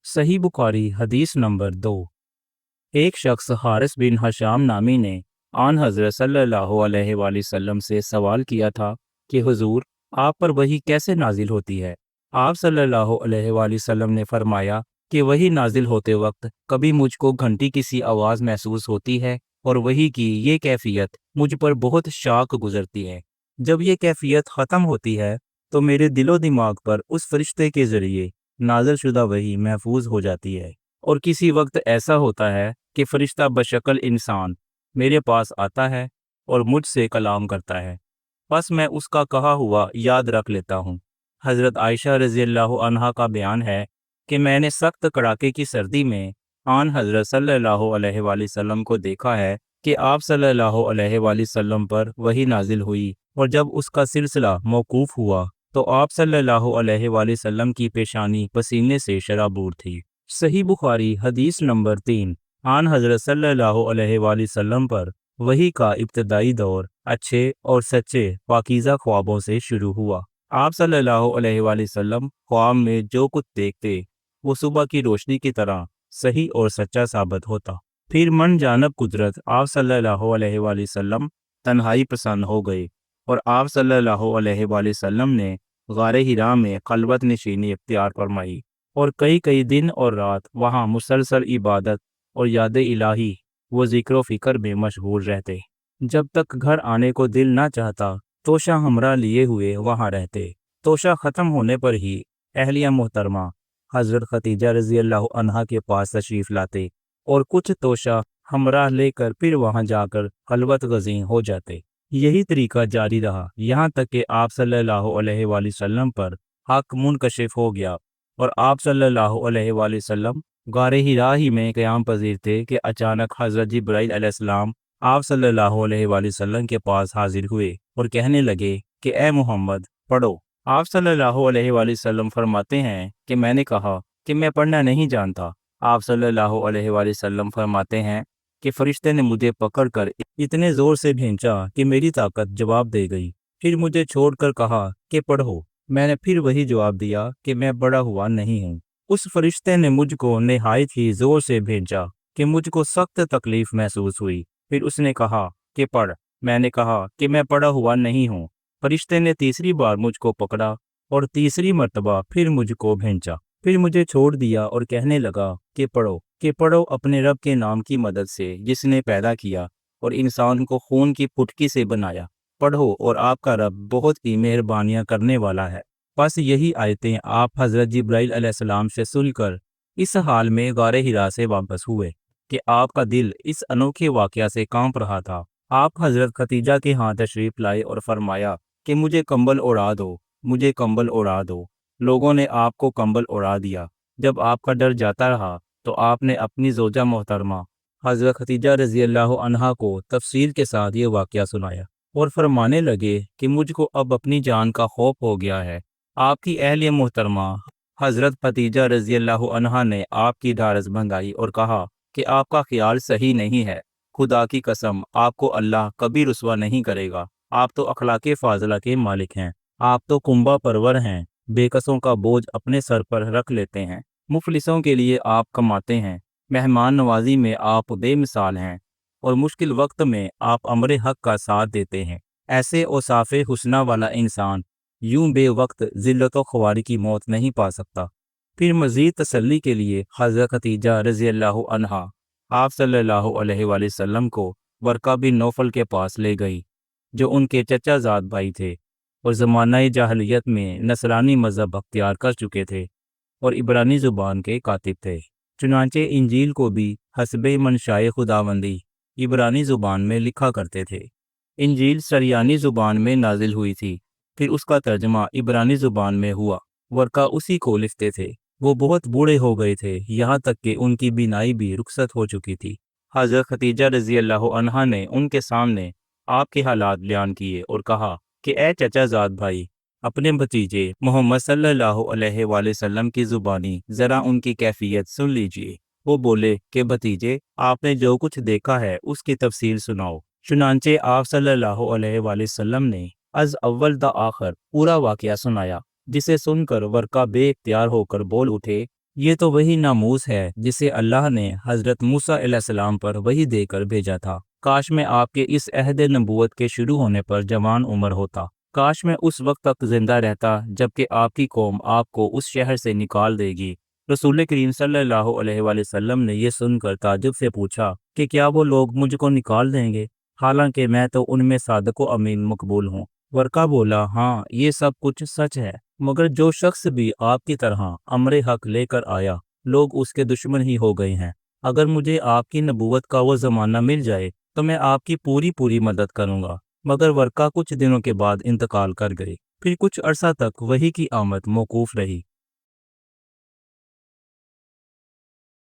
सही बुखारी हदीस नंबर 2। एक शख्स हारिस बिन हशाम नामी ने आन हज़रत सल्लल्लाहु अलैहि वसल्लम से सवाल किया था कि हुजूर, आप पर वही कैसे नाजिल होती है। आप सल्लल्लाहु अलैहि वसल्लम ने फरमाया कि वही नाजिल होते वक्त कभी मुझको घंटी की सी आवाज़ महसूस होती है और वही की ये कैफियत मुझ पर बहुत शाक गुजरती है। जब ये कैफियत ख़त्म होती है तो मेरे दिलो दिमाग पर उस फरिश्ते के ज़रिए नाजिल शुदा वही महफूज हो जाती है। और किसी वक्त ऐसा होता है कि फरिश्ता बशक्ल इंसान मेरे पास आता है और मुझसे कलाम करता है, बस मैं उसका कहा हुआ याद रख लेता हूँ। हज़रत आयशा रज़ियल्लाहु अन्हा का बयान है कि मैंने सख्त कड़ाके की सर्दी में आन हज़रत सल्लल्लाहु अलैहि वसल्लम को देखा है कि आप सल्लल्लाहु अलैहि वसल्लम पर वही नाजिल हुई, और जब उसका सिलसिला मौकूफ़ हुआ तो आप सल्लल्लाहु अलैहि वसल्लम की पेशानी पसीने से शराबूर थी। सही बुखारी हदीस नंबर 3। आन हज़रत सल्लल्लाहु अलैहि वसल्लम पर वही का इब्तदाई दौर अच्छे और सच्चे पाकीज़ा ख्वाबों से शुरू हुआ। आप सल्लल्लाहु अलैहि वसल्लम ख्वाब में जो कुछ देखते वो सुबह की रोशनी की तरह सही और सच्चा साबित होता। फिर मन जानब कुदरत आप सल्लल्लाहु अलैहि वसल्लम तन्हाई पसंद हो गए और आप सल्लल्लाहु अलैहि वसल्लम ने गारे हिरा में खलवत नशीनी इख्तियार फरमाई और कई कई दिन और रात वहाँ मुसलसल इबादत और याद इलाही वो ज़िक्र फ़िक्र में मशगूल रहते। जब तक घर आने को दिल ना चाहता तोशा हमरा लिए हुए वहाँ रहते। तोशा ख़त्म होने पर ही अहलिया मोहतरमा हज़रत खतीजा रज़ियल्लाहु अन्हा के पास तशरीफ़ लाते और कुछ तोशा हमरा लेकर फिर वहाँ जाकर खलवत गज़ीं हो जाते। यही तरीका जारी रहा यहाँ तक कि आप सल्लल्लाहु अलैहि वसल्लम पर हक़ मुनकशिफ हो गया और आप सल्लल्लाहु अलैहि वसल्लम गारे हिरा ही में क़याम पज़ीर थे कि अचानक हज़रत जिब्राइल अलैहिस्सलाम आप सल्लल्लाहु अलैहि वसल्लम के पास हाजिर हुए और कहने लगे कि ए मोहम्मद, पढ़ो। आप सल्लल्लाहु अलैहि वसल्लम फरमाते हैं कि मैंने कहा कि मैं पढ़ना नहीं जानता। आप सल्लल्लाहु अलैहि वसल्लम फरमाते हैं कि फरिश्ते ने मुझे पकड़कर इतने ज़ोर से खींचा कि मेरी ताकत जवाब दे गई। फिर मुझे छोड़कर कहा कि पढ़ो। मैंने फिर वही जवाब दिया कि मैं बड़ा हुआ नहीं हूँ। उस फरिश्ते ने मुझको निहायत ही ज़ोर से भेजा कि मुझको सख्त तकलीफ़ महसूस हुई। फिर उसने कहा कि पढ़। मैंने कहा कि मैं पढ़ा हुआ नहीं हूँ। फरिश्ते ने तीसरी बार मुझको पकड़ा और तीसरी मर्तबा फिर मुझको भेजा। फिर मुझे छोड़ दिया और कहने लगा कि पढ़ो अपने रब के नाम की मदद से जिसने पैदा किया और इंसान को खून की पुटकी से बनाया। पढ़ो और आपका रब बहुत ही मेहरबानियाँ करने वाला है। बस यही आयतें आप हज़रत जिब्राइल अलैहिस्सलाम से सुनकर इस हाल में गारे हिरा से वापस हुए कि आपका दिल इस अनोखे वाक़या से कांप रहा था। आप हज़रत खतीजा के यहाँ तशरीफ़ लाए और फरमाया कि मुझे कंबल ओढ़ा दो, मुझे कंबल ओढ़ा दो। लोगों ने आपको कंबल ओढ़ा दिया। जब आपका डर जाता रहा तो आपने अपनी ज़ौजा मोहतरमा हज़रत खतीजा रज़ियल्लाहु अन्हा को तफसील के साथ ये वाक़या सुनाया और फरमाने लगे कि मुझको अब अपनी जान का खौफ हो गया है। आपकी अहलिया मोहतरमा हज़रत खतीजा रज़ियल्लाहु अन्हा ने आपकी ढारस बंधाई और कहा कि आपका ख्याल सही नहीं है। खुदा की कसम, आपको अल्लाह कभी रुसवा नहीं करेगा। आप तो अखलाके फाजला के मालिक हैं। आप तो कुंबा परवर हैं। बेकसों का बोझ अपने सर पर रख लेते हैं। मुफलिसों के लिए आप कमाते हैं। मेहमान नवाजी में आप बेमिसाल हैं और मुश्किल वक्त में आप अमरे हक का साथ देते हैं। ऐसे औसाफ़े हुस्ना वाला इंसान यूं बेवक्त ज़िल्लत व ख्वारी की मौत नहीं पा सकता। फिर मज़ीद तसल्ली के लिए हज़रत खतीजा रज़ियल्लाहु अन्हा आप सल्लल्लाहु अलैहि वसल्लम को वर्का बिन नौफल के पास ले गई, जो उनके चचाज़ाद भाई थे और ज़माना-ए जाहिलियत में नसरानी मज़हब अख्तियार कर चुके थे और इब्रानी ज़ुबान के कातिब थे। चुनांचे इंजील को भी हस्बे मंशाए खुदावंदी इब्रानी ज़ुबान में लिखा करते थे। इंजील सरयानी ज़ुबान में नाजिल हुई थी, फिर उसका तर्जमा इब्रानी ज़ुबान में हुआ। वर्का उसी को लिखते थे। वो बहुत बूढ़े हो गए थे, यहाँ तक कि उनकी बीनाई भी रुखसत हो चुकी थी। हज़रत खतीजा रज़ियल्लाहु अन्हा ने उनके सामने आपके हालात बयान किए और कहा कि ए चचाज़ाद भाई, अपने भतीजे मोहम्मद सल्लल्लाहु अलैहि वसल्लम की ज़ुबानी ज़रा उनकी कैफियत सुन लीजिए। वो बोले कि भतीजे, आपने जो कुछ देखा है उसकी तफसील सुनाओ। चुनांचे आप सल्लल्लाहु अलैहि वसल्लम ने अज़ अव्वल द आखिर पूरा वाक़या सुनाया, जिसे सुनकर वर्का बेइख्तियार होकर बोल उठे, یہ تو وہی ناموس ہے جسے اللہ نے حضرت موسیٰ علیہ السلام پر وحی دے کر بھیجا تھا۔ کاش میں آپ کے اس عہد نبوت کے شروع ہونے پر جوان عمر ہوتا۔ کاش میں اس وقت تک زندہ رہتا جبکہ آپ کی قوم آپ کو اس شہر سے نکال دے گی۔ رسول کریم صلی اللہ علیہ وآلہ وسلم نے یہ سن کر تعجب سے پوچھا کہ کیا وہ لوگ مجھ کو نکال دیں گے، حالانکہ میں تو ان میں صادق و امین مقبول ہوں۔ ورقہ بولا، ہاں یہ سب کچھ سچ ہے، مگر جو شخص بھی آپ کی طرح امر حق لے کر آیا لوگ اس کے دشمن ہی ہو گئے ہیں۔ اگر مجھے آپ کی نبوت کا وہ زمانہ مل جائے تو میں آپ کی پوری مدد کروں گا۔ مگر ورقہ کچھ دنوں کے بعد انتقال کر گئے۔ پھر کچھ عرصہ تک وحی کی آمد موقوف رہی۔